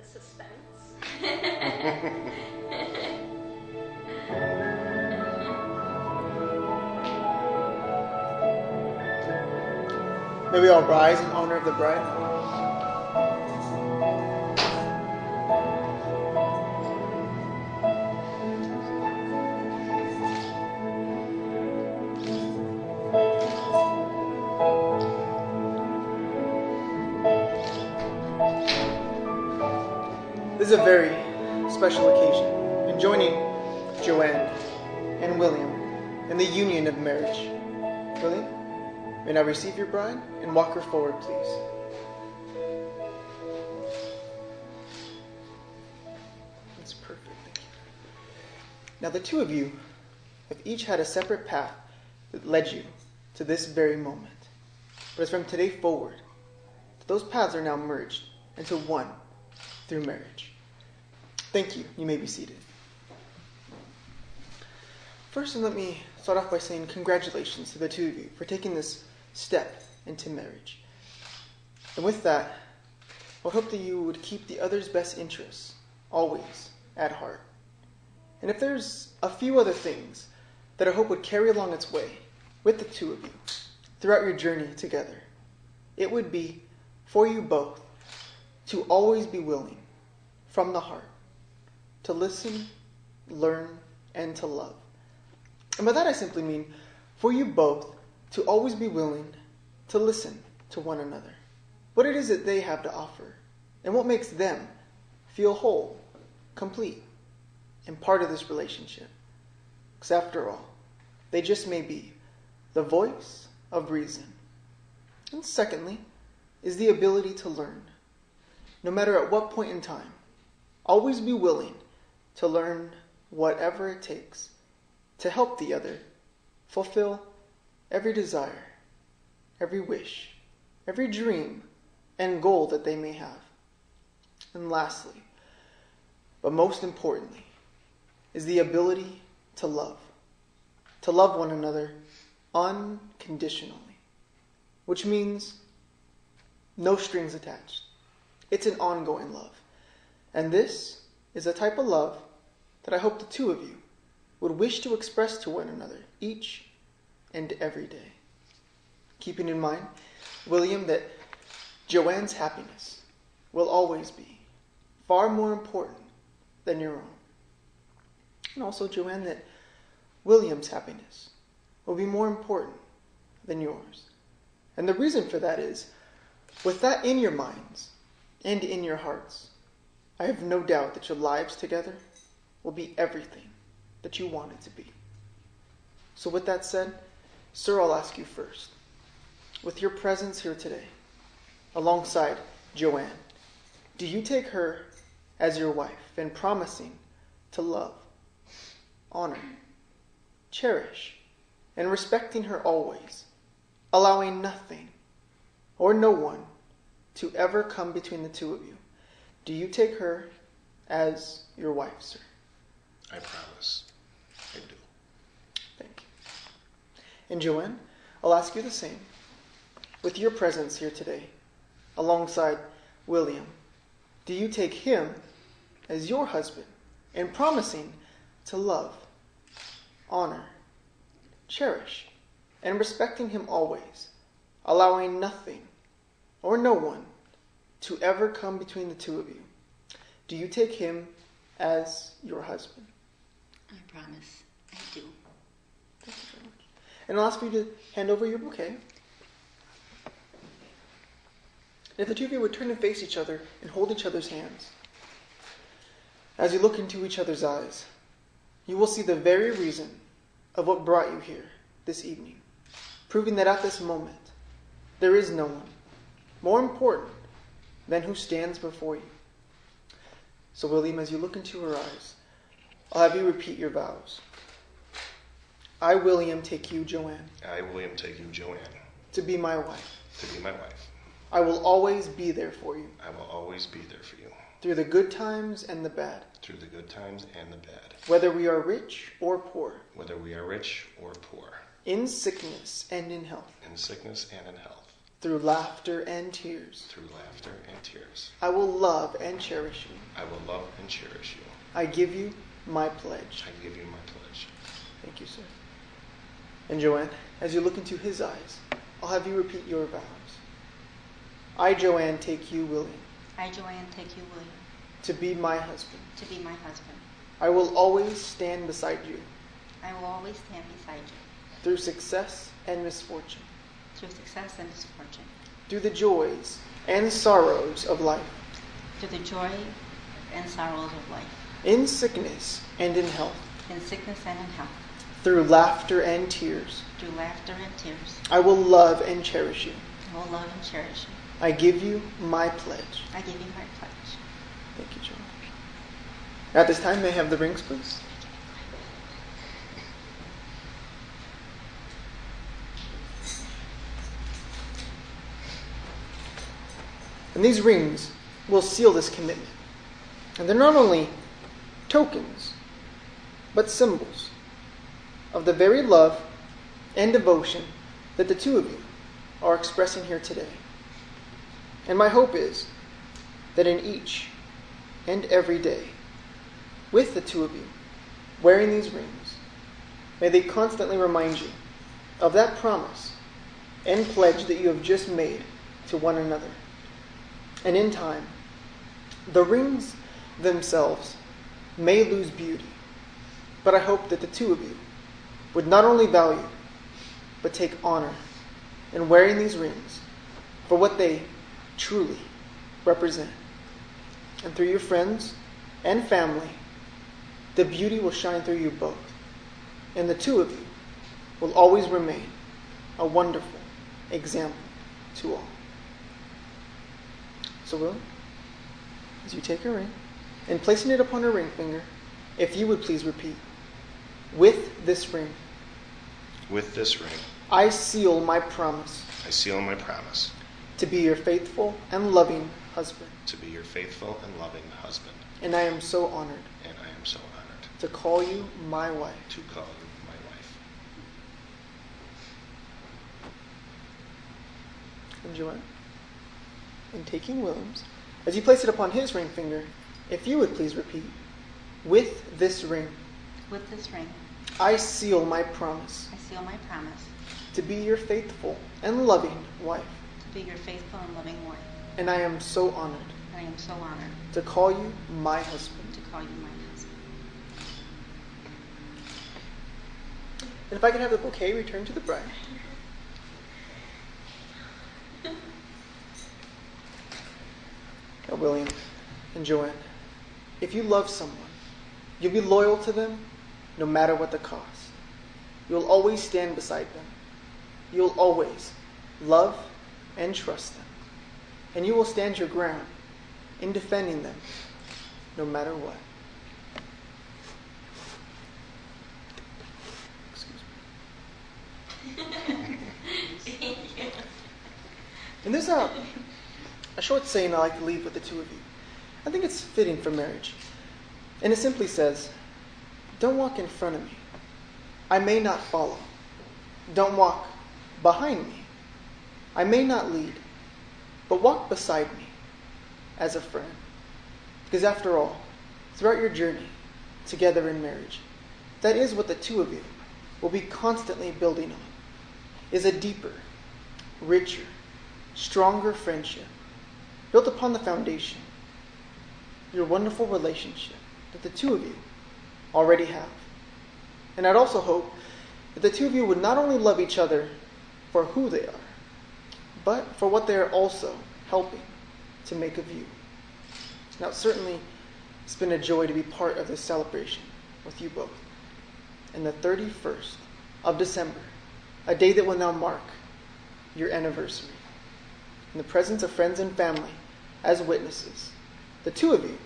the suspense. May we all rise in honor of the bride. This is a very special occasion in joining Joanne and William in the union of marriage. William, may I receive your bride and walk her forward, please. That's perfect. Thank you. Now, the two of you have each had a separate path that led you to this very moment. But as from today forward, those paths are now merged into one through marriage. Thank you. You may be seated. First, let me start off by saying congratulations to the two of you for taking this step into marriage. And with that, I would hope that you would keep the other's best interests always at heart. And if there's a few other things that I hope would carry along its way with the two of you throughout your journey together, it would be for you both to always be willing, from the heart, to listen, learn, and to love. And by that I simply mean for you both to always be willing to listen to one another, what it is that they have to offer, and what makes them feel whole, complete, and part of this relationship. Because after all, they just may be the voice of reason. And secondly, is the ability to learn. No matter at what point in time, always be willing to learn whatever it takes to help the other fulfill every desire, every wish, every dream and goal that they may have. And lastly, but most importantly, is the ability to love one another unconditionally, which means no strings attached. It's an ongoing love. And this is a type of love that I hope the two of you would wish to express to one another each and every day. Keeping in mind, William, that Joanne's happiness will always be far more important than your own. And also, Joanne, that William's happiness will be more important than yours. And the reason for that is, with that in your minds and in your hearts, I have no doubt that your lives together will be everything that you want it to be. So with that said, sir, I'll ask you first, with your presence here today, alongside Joanne, do you take her as your wife and promising to love, honor, cherish, and respecting her always, allowing nothing or no one to ever come between the two of you? Do you take her as your wife, sir? I promise. I do. Thank you. And Joanne, I'll ask you the same. With your presence here today, alongside William, do you take him as your husband and promising to love, honor, cherish, and respecting him always, allowing nothing or no one to ever come between the two of you? Do you take him as your husband? I promise. I do. Thank you very much. And I'll ask you to hand over your bouquet. And if the two of you would turn and face each other and hold each other's hands, as you look into each other's eyes, you will see the very reason of what brought you here this evening, proving that at this moment, there is no one more important than who stands before you. So, William, as you look into her eyes, I'll have you repeat your vows. I, William, take you, Joanne. I, William, take you, Joanne. To be my wife. To be my wife. I will always be there for you. I will always be there for you. Through the good times and the bad. Through the good times and the bad. Whether we are rich or poor. Whether we are rich or poor. In sickness and in health. In sickness and in health. through laughter and tears. through laughter and tears. I will love and cherish you. I will love and cherish you. I give you my pledge. I give you my pledge. Thank you, sir. And Joanne, as you look into his eyes, I'll have you repeat your vows. I, Joanne, take you, William, I, Joanne, take you, William, to be my husband. to be my husband. I will always stand beside you I will always stand beside you through success and misfortune, through success and misfortune, through the joys and sorrows of life, through the joy and sorrows of life, in sickness and in health, in sickness and in health, through laughter and tears. through laughter and tears. I will love and cherish you. I will love and cherish you. I give you my pledge. I give you my pledge. Thank you, Joanne. At this time, may I have the rings, please? And these rings will seal this commitment. And they're not only tokens, but symbols of the very love and devotion that the two of you are expressing here today. And my hope is that in each and every day, with the two of you wearing these rings, may they constantly remind you of that promise and pledge that you have just made to one another. And in time, the rings themselves may lose beauty, but I hope that the two of you would not only value, but take honor in wearing these rings for what they truly represent. And through your friends and family, the beauty will shine through you both. And the two of you will always remain a wonderful example to all. So Will, as you take her ring and placing it upon her ring finger, if you would please repeat, with this ring, With this ring, I seal my promise I seal my promise to be your faithful and loving husband. to be your faithful and loving husband, And I am so honored and I am so honored to call you my wife. to call you my wife. And Joanne, in taking William's, as you place it upon his ring finger, if you would please repeat, with this ring, With this ring, I seal my promise I seal my promise to be your faithful and loving wife. to be your faithful and loving wife. And I am so honored I am so honored to call you my husband. to call you my husband. And if I could have the bouquet returned to the bride. Now, William and Joanne, if you love someone, you'll be loyal to them no matter what the cost. You'll always stand beside them. You'll always love and trust them. And you will stand your ground in defending them no matter what. Excuse me. And there's a short saying I like to leave with the two of you. I think it's fitting for marriage. And it simply says, don't walk in front of me. I may not follow. Don't walk behind me. I may not lead. But walk beside me as a friend. Because after all, throughout your journey together in marriage, that is what the two of you will be constantly building on, is a deeper, richer, stronger friendship built upon the foundation, your wonderful relationship that the two of you already have. And I'd also hope that the two of you would not only love each other for who they are, but for what they are also helping to make of you. Now, certainly, it's been a joy to be part of this celebration with you both. And the 31st of December, a day that will now mark your anniversary. In the presence of friends and family as witnesses, the two of you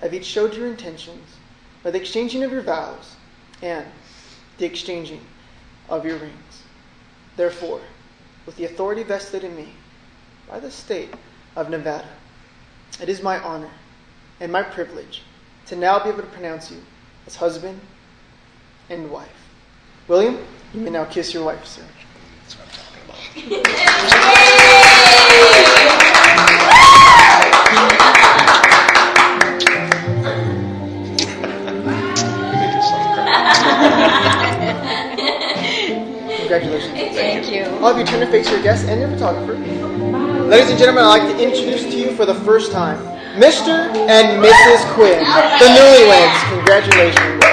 have each showed your intentions by the exchanging of your vows and the exchanging of your rings. Therefore, with the authority vested in me by the state of Nevada, it is my honor and my privilege to now be able to pronounce you as husband and wife. William, you may now kiss your wife, sir. That's what I'm talking about. I'll have you turn to face your guests and your photographer. Ladies and gentlemen, I'd like to introduce to you for the first time, Mr. and Mrs. Quinn, the newlyweds. Congratulations.